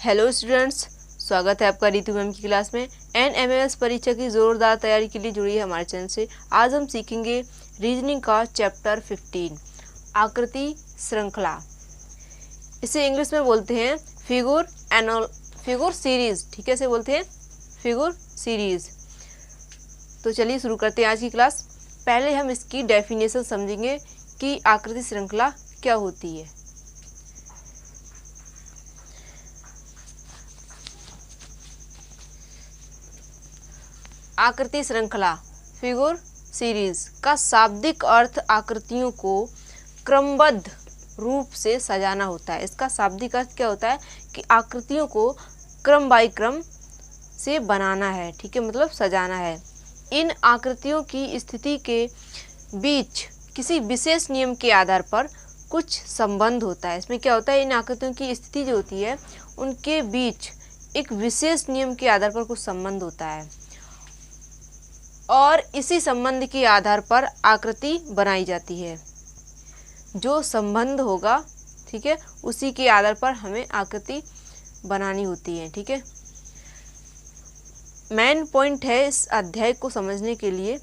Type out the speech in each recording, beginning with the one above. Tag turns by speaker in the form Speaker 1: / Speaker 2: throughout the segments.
Speaker 1: Hello students, स्वागत है आपका रितु मैम की क्लास में। NMS परीक्षा की ज़ोरदार तैयारी के लिए जुड़ी है हमारे चैनल से। आज हम सीखेंगे रीजनिंग का चैप्टर 15 आकृति श्रृंखला। इसे इंग्लिश में बोलते हैं फिगर सीरीज। ठीक है, इसे बोलते हैं फिगर सीरीज। तो चलिए शुरू करते हैं आज की क्लास। पहले हम इसकी डेफिनेशन समझेंगे कि आकृति श्रृंखला क्या होती है। आकृति श्रृंखला फिगर सीरीज का शाब्दिक अर्थ आकृतियों को क्रमबद्ध रूप से सजाना होता है। इसका शाब्दिक अर्थ क्या होता है कि आकृतियों को क्रम बाई क्रम से बनाना है। ठीक है, मतलब सजाना है। इन आकृतियों की स्थिति के बीच किसी विशेष नियम के आधार पर कुछ संबंध होता है। इसमें क्या होता है, इन आकृतियों की स्थिति जो होती है उनके बीच एक विशेष नियम के आधार पर कुछ संबंध होता है और इसी संबंध के आधार पर आकृति बनाई जाती है। जो संबंध होगा, ठीक है, उसी के आधार पर हमें आकृति बनानी होती है। ठीक है, मेन पॉइंट है इस अध्याय को समझने के लिए।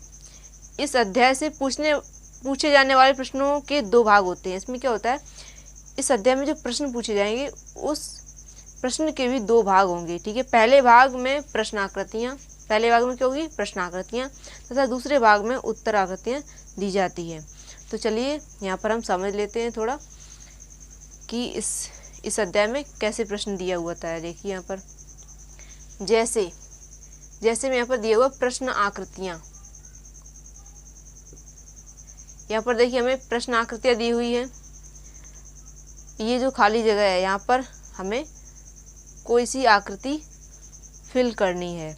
Speaker 1: इस अध्याय से पूछे जाने वाले प्रश्नों के दो भाग होते हैं। इसमें क्या होता है, इस अध्याय में जो प्रश्न पूछे जाएंगे उस प्रश्न के भी दो भाग होंगे। ठीक है, पहले भाग में प्रश्नाकृतियाँ, पहले भाग में क्या होगी, प्रश्नाकृतियाँ, तथा दूसरे भाग में उत्तराकृतियाँ दी जाती है। तो चलिए यहाँ पर हम समझ लेते हैं थोड़ा कि इस अध्याय में कैसे प्रश्न दिया हुआ था। देखिए यहाँ पर जैसे में यहाँ पर दिया हुआ प्रश्न आकृतियाँ। यहाँ पर देखिए हमें प्रश्न आकृतियाँ दी हुई है। ये जो खाली जगह है यहाँ पर हमें कोई सी आकृति फिल करनी है।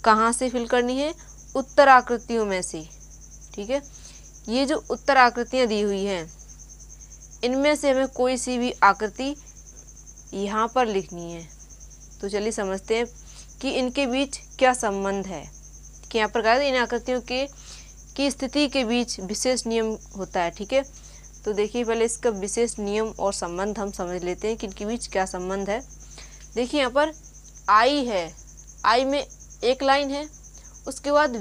Speaker 1: कहाँ से फिल करनी है, उत्तर आकृतियों में से। ठीक है, ये जो उत्तर आकृतियाँ दी हुई हैं इनमें से हमें कोई सी भी आकृति यहाँ पर लिखनी है। तो चलिए समझते हैं कि इनके बीच क्या संबंध है। कि यहाँ पर कहा इन आकृतियों की स्थिति के बीच विशेष नियम होता है। ठीक है, तो देखिए पहले इसका विशेष नियम और संबंध हम समझ लेते हैं कि इनके बीच क्या संबंध है। देखिए यहाँ पर आई है, आई में एक लाइन है, उसके बाद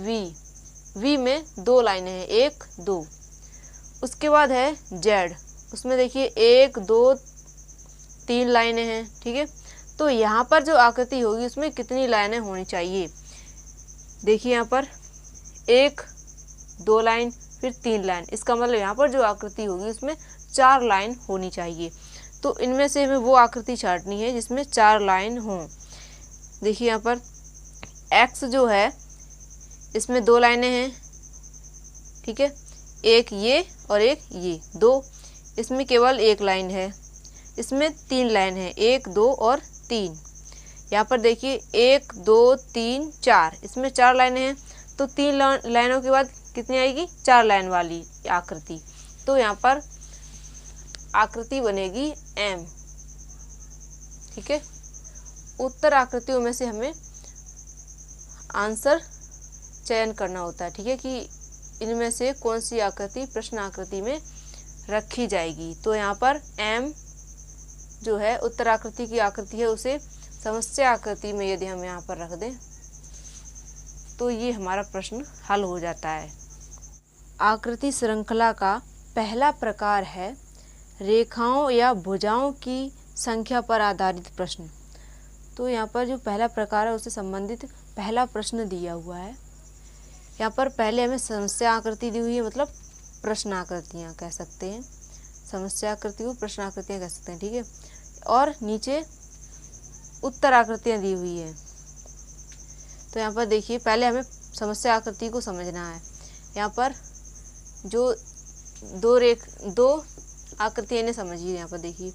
Speaker 1: वी में दो लाइनें हैं, 1 2। उसके बाद है जेड, उसमें देखिए 1 2 3 लाइनें हैं। ठीक है, तो यहाँ पर जो आकृति होगी उसमें कितनी लाइनें होनी चाहिए। देखिए यहाँ पर 1 2 लाइन फिर 3 लाइन, इसका मतलब यहाँ पर जो आकृति होगी उसमें 4 लाइन होनी चाहिए। तो इनमें से हमें वो आकृति छांटनी है जिसमें 4 लाइन हों। देखिए यहाँ पर एक्स जो है इसमें 2 लाइनें हैं। ठीक है, एक ये और एक ये, 2। इसमें केवल 1 लाइन है, इसमें 3 लाइन है, 1 2 और 3। यहाँ पर देखिए 1 2 3 4, इसमें 4 लाइनें हैं। तो 3 लाइनों के बाद कितनी आएगी, 4 लाइन वाली आकृति। तो यहाँ पर आकृति बनेगी एम। ठीक है, उत्तर आकृतियों में से हमें आंसर चयन करना होता है। ठीक है, कि इनमें से कौन सी आकृति प्रश्न आकृति में रखी जाएगी। तो यहाँ पर एम जो है उत्तर आकृति की आकृति है, उसे समस्या आकृति में यदि हम यहाँ पर रख दें तो ये हमारा प्रश्न हल हो जाता है। आकृति श्रृंखला का पहला प्रकार है रेखाओं या भुजाओं की संख्या पर आधारित प्रश्न। तो यहाँ पर जो पहला प्रकार है उससे संबंधित पहला प्रश्न दिया हुआ है। यहाँ पर पहले हमें समस्या आकृति दी हुई है, मतलब प्रश्न आकृतियाँ कह सकते हैं, समस्या आकृति को प्रश्न आकृतियाँ कह सकते हैं। ठीक है, और नीचे उत्तर आकृतियाँ दी हुई है। तो यहाँ पर देखिए पहले हमें समस्या आकृति को समझना है। यहाँ पर जो दो आकृतियाँ इन्हें समझिए। यहाँ पर देखिए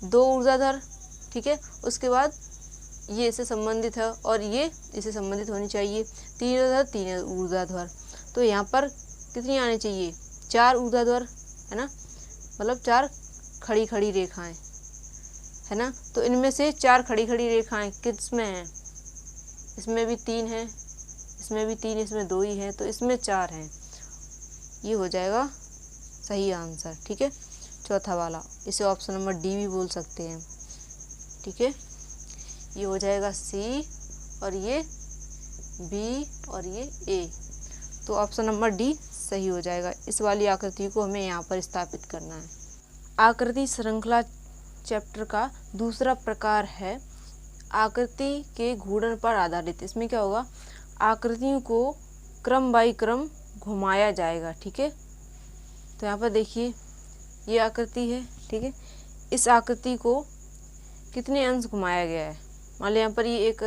Speaker 1: 2 ऊर्ध्वाधर, ठीक है, उसके बाद ये इससे संबंधित है और ये इससे संबंधित होनी चाहिए, 3 ऊर्ध्वाधर 3 ऊर्ध्वाधर। तो यहाँ पर कितनी आनी चाहिए, 4 ऊर्ध्वाधर, है ना, मतलब 4 खड़ी खड़ी रेखाएं, है ना। तो इनमें से 4 खड़ी खड़ी रेखाएं किस में हैं, इसमें भी 3 है, इसमें भी 3, इसमें 2 ही है, तो इसमें 4 हैं। ये हो जाएगा सही आंसर। ठीक है, चौथा वाला, इसे ऑप्शन नंबर डी भी बोल सकते हैं। ठीक है, ये हो जाएगा सी और ये बी और ये ए। तो ऑप्शन नंबर डी सही हो जाएगा। इस वाली आकृति को हमें यहाँ पर स्थापित करना है। आकृति श्रृंखला चैप्टर का दूसरा प्रकार है आकृति के घूर्णन पर आधारित। इसमें क्या होगा, आकृतियों को क्रम बाई क्रम घुमाया जाएगा। ठीक है, तो यहाँ पर देखिए ये आकृति है। ठीक है, इस आकृति को कितने अंश घुमाया गया है। मान लो यहाँ पर ये एक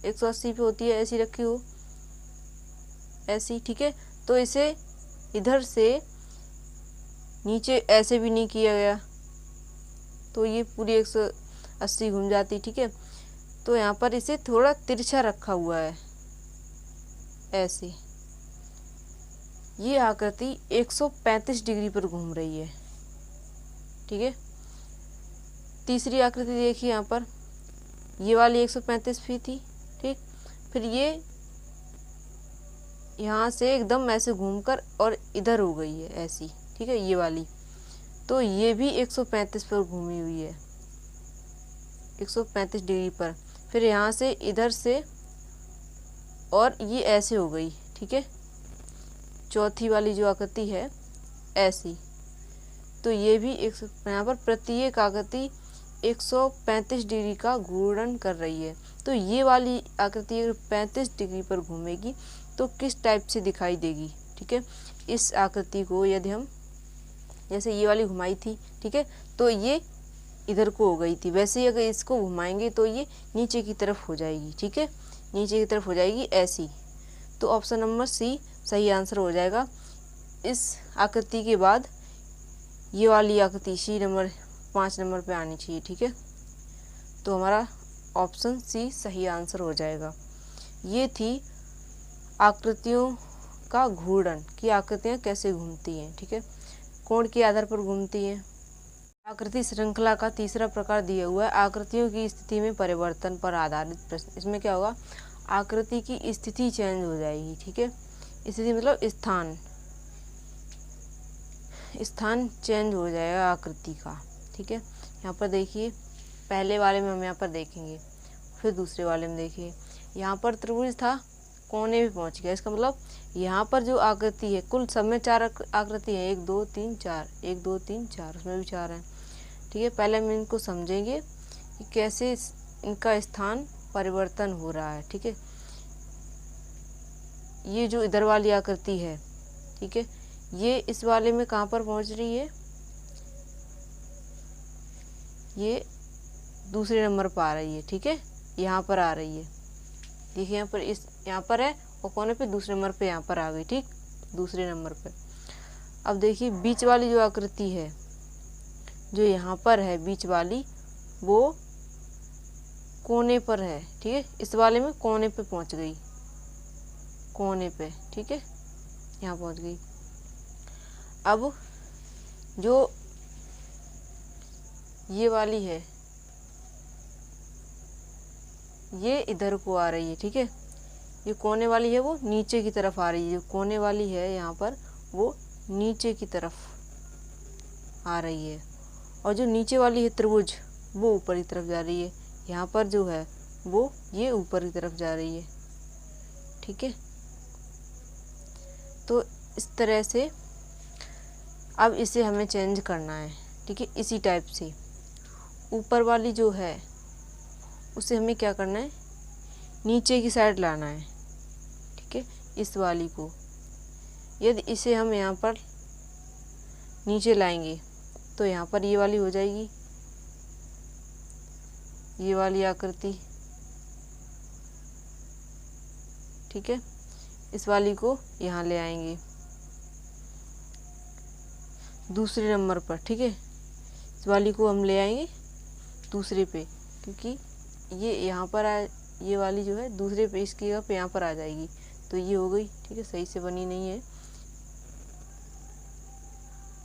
Speaker 1: 180 पे होती है, ऐसी रखी हो, ऐसी। ठीक है, तो इसे इधर से नीचे ऐसे भी नहीं किया गया तो ये पूरी 180 घूम जाती। ठीक है, तो यहाँ पर इसे थोड़ा तिरछा रखा हुआ है, ऐसे। ये आकृति 135 डिग्री पर घूम रही है। ठीक है, तीसरी आकृति देखिए, यहाँ पर ये वाली 135 भी थी। ठीक, फिर ये यहाँ से एकदम ऐसे घूमकर और इधर हो गई है, ऐसी। ठीक है, ये वाली तो ये भी 135 पर घूमी हुई है, 135 डिग्री पर। फिर यहाँ से इधर से और ये ऐसे हो गई। ठीक है, चौथी वाली जो आकृति है ऐसी, तो ये भी यहाँ पर प्रत्येक आकृति 135 डिग्री का घूर्णन कर रही है। तो ये वाली आकृति अगर 35 डिग्री पर घूमेगी तो किस टाइप से दिखाई देगी। ठीक है, इस आकृति को यदि हम जैसे ये वाली घुमाई थी, ठीक है, तो ये इधर को हो गई थी, वैसे ही अगर इसको घुमाएंगे तो ये नीचे की तरफ हो जाएगी। ठीक है, नीचे की तरफ हो जाएगी ऐसी। तो ऑप्शन नंबर सी सही आंसर हो जाएगा। इस आकृति के बाद ये वाली आकृति सी नंबर 5 नंबर पे आनी चाहिए। ठीक है, तो हमारा ऑप्शन सी सही आंसर हो जाएगा। ये थी आकृतियों का घूर्णन, कि आकृतियाँ कैसे घूमती हैं। ठीक है, कोण के आधार पर घूमती हैं। आकृति श्रृंखला का तीसरा प्रकार दिया हुआ है आकृतियों की स्थिति में परिवर्तन पर आधारित प्रश्न। इसमें क्या होगा, आकृति की स्थिति चेंज हो जाएगी। ठीक है, स्थिति मतलब स्थान चेंज हो जाएगा आकृति का। ठीक है, यहाँ पर देखिए, पहले वाले में हम यहाँ पर देखेंगे, फिर दूसरे वाले में देखिए। यहाँ पर त्रिभुज था, कोने में पहुँच गया। इसका मतलब यहाँ पर जो आकृति है, कुल सब में 4 आकृति है, 1 2 3 4, 1 2 3 4, उसमें भी 4 हैं। ठीक है, पहले हम इनको समझेंगे कि कैसे इनका स्थान परिवर्तन हो रहा है। ठीक है, ये जो इधर वाली आकृति है, ठीक है, ये इस वाले में कहाँ पर पहुँच रही है, ये दूसरे नंबर पर आ रही है। ठीक है, यहाँ पर आ रही है, देखिए यहाँ पर, यहाँ पर है और कोने पे दूसरे नंबर पे यहाँ पर आ गई। ठीक, दूसरे नंबर पे। अब देखिए बीच वाली जो आकृति है, जो यहाँ पर है बीच वाली, वो कोने पर है। ठीक है, इस वाले में कोने पे पहुँच गई, कोने पे। ठीक है, यहाँ पहुँच गई। अब जो ये वाली है, ये इधर को आ रही है। ठीक है, ये कोने वाली है, वो नीचे की तरफ आ रही है। जो कोने वाली है यहाँ पर, वो नीचे की तरफ आ रही है, और जो नीचे वाली है त्रिभुज, वो ऊपर की तरफ जा रही है। यहाँ पर जो है वो ये ऊपर की तरफ जा रही है। ठीक है, तो इस तरह से अब इसे हमें चेंज करना है। ठीक है, इसी टाइप से ऊपर वाली जो है उसे हमें क्या करना है, नीचे की साइड लाना है। ठीक है, इस वाली को यदि इसे हम यहाँ पर नीचे लाएंगे तो यहाँ पर ये वाली हो जाएगी, ये वाली आकृति। ठीक है, इस वाली को यहाँ ले आएंगे दूसरे नंबर पर। ठीक है, इस वाली को हम ले आएंगे दूसरे पे, क्योंकि ये यहाँ पर ये वाली जो है दूसरे पे, इसकी जगह पे यहाँ पर आ जाएगी, तो ये हो गई। ठीक है, सही से बनी नहीं है।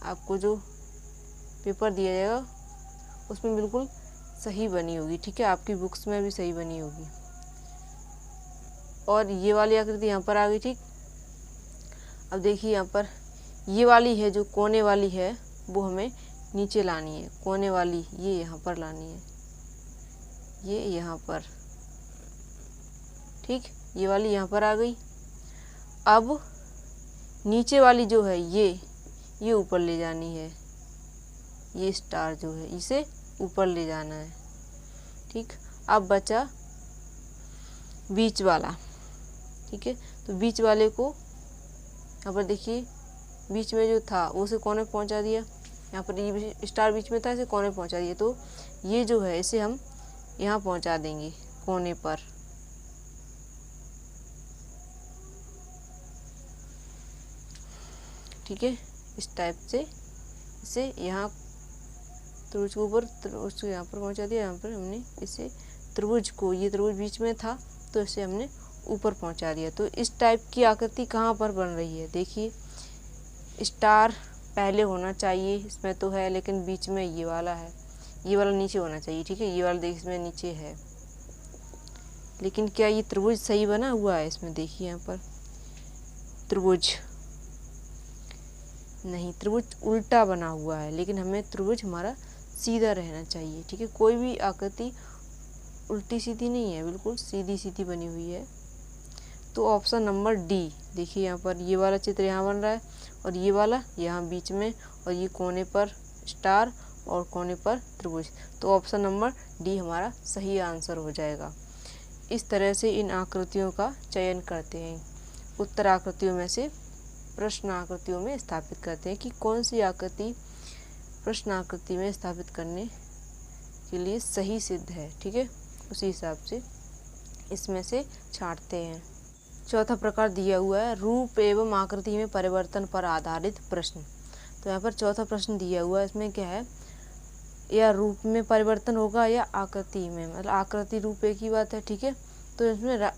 Speaker 1: आपको जो पेपर दिया जाएगा उसमें बिल्कुल सही बनी होगी। ठीक है, आपकी बुक्स में भी सही बनी होगी। और ये वाली आकृति यहाँ पर आ गई। ठीक, अब देखिए यहाँ पर ये वाली है, जो कोने वाली है, वो हमें नीचे लानी है। कोने वाली ये यहाँ पर लानी है। ये यहाँ पर, ठीक, ये वाली यहाँ पर आ गई। अब नीचे वाली जो है ये ऊपर ले जानी है, ये स्टार जो है इसे ऊपर ले जाना है, ठीक। अब बचा बीच वाला, ठीक है। तो बीच वाले को यहाँ पर देखिए, बीच में जो था उसे कोने पहुँचा दिया, यहाँ पर ये स्टार बीच में था, इसे कोने पहुँचा दिया। तो ये जो है इसे हम यहाँ पहुँचा देंगे कोने पर, ठीक है। इस टाइप से इसे यहाँ त्रिभुज के ऊपर, त्रिभुज को यहाँ पर पहुँचा दिया। यहाँ पर हमने इसे त्रिभुज को, ये त्रिभुज बीच में था तो इसे हमने ऊपर पहुँचा दिया। तो इस टाइप की आकृति कहाँ पर बन रही है, देखिए स्टार पहले होना चाहिए, इसमें तो है, लेकिन बीच में ये वाला है, ये वाला नीचे होना चाहिए, ठीक है। ये वाला देखिए इसमें नीचे है, लेकिन क्या ये त्रिभुज सही बना हुआ है? इसमें देखिए यहाँ पर त्रिभुज नहीं, त्रिभुज उल्टा बना हुआ है, लेकिन हमें त्रिभुज हमारा सीधा रहना चाहिए, ठीक है। कोई भी आकृति उल्टी सीधी नहीं है, बिल्कुल सीधी सीधी बनी हुई है। तो ऑप्शन नंबर डी, देखिए यहाँ पर ये वाला चित्र यहाँ बन रहा है और ये वाला यहाँ बीच में, और ये कोने पर स्टार और कोने पर त्रिभुज। तो ऑप्शन नंबर डी हमारा सही आंसर हो जाएगा। इस तरह से इन आकृतियों का चयन करते हैं, उत्तर आकृतियों में से प्रश्न आकृतियों में स्थापित करते हैं कि कौन सी आकृति प्रश्न आकृति में स्थापित करने के लिए सही सिद्ध है, ठीक है। उसी हिसाब से इसमें से छांटते हैं। चौथा प्रकार दिया हुआ है रूप एवं आकृति में परिवर्तन पर आधारित प्रश्न। तो यहाँ पर चौथा प्रश्न दिया हुआ है, इसमें क्या है, या रूप में परिवर्तन होगा या आकृति में, मतलब आकृति रूप एक ही बात है, ठीक है। तो इसमें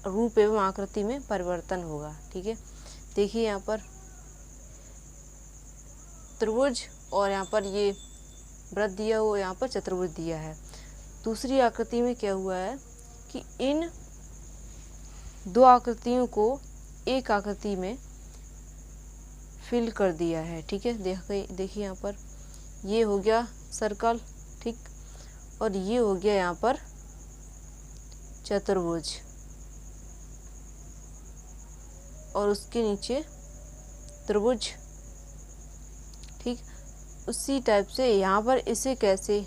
Speaker 1: रूप एवं आकृति में परिवर्तन होगा, ठीक है। देखिए यहाँ पर त्रिभुज और यहाँ पर ये वृत्त दिया हुआ, यहाँ पर चतुर्भुज दिया है। दूसरी आकृति में क्या हुआ है कि इन दो आकृतियों को एक आकृति में फिल कर दिया है, ठीक है। देखिए यहाँ पर ये हो गया सर्कल, ठीक, और ये हो गया यहाँ पर चतुर्भुज, और उसके नीचे त्रिभुज, ठीक। उसी टाइप से यहाँ पर इसे कैसे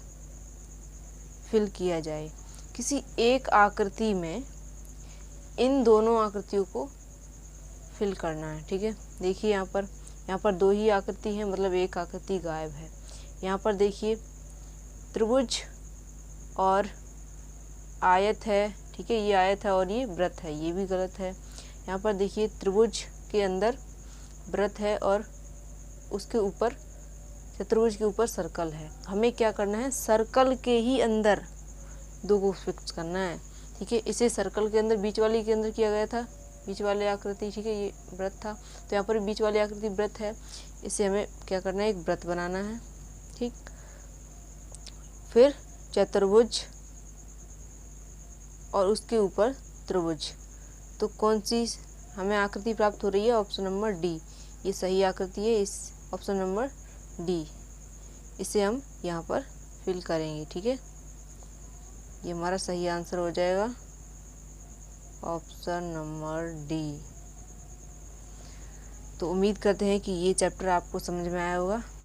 Speaker 1: फिल किया जाए, किसी एक आकृति में इन दोनों आकृतियों को फिल करना है, ठीक है। देखिए यहाँ पर दो ही आकृति हैं, मतलब एक आकृति गायब है। यहाँ पर देखिए त्रिभुज और आयत है, ठीक है, ये आयत है और ये वृत्त है, ये भी गलत है। यहाँ पर देखिए त्रिभुज के अंदर वृत्त है और उसके ऊपर, चतुर्भुज के ऊपर सर्कल है। हमें क्या करना है, सर्कल के ही अंदर दो को फिक्स करना है, ठीक है। इसे सर्कल के अंदर, बीच वाली के अंदर किया गया था, बीच वाली आकृति, ठीक है, ये वृत्त था। तो यहाँ पर बीच वाली आकृति वृत्त है, इसे हमें क्या करना है, एक वृत्त बनाना है, ठीक। फिर चतुर्भुज और उसके ऊपर त्रिभुज। तो कौन सी हमें आकृति प्राप्त हो रही है, ऑप्शन नंबर डी, ये सही आकृति है। इस ऑप्शन नंबर डी, इसे हम यहाँ पर फिल करेंगे, ठीक है। ये हमारा सही आंसर हो जाएगा, ऑप्शन नंबर डी। तो उम्मीद करते हैं कि ये चैप्टर आपको समझ में आया होगा।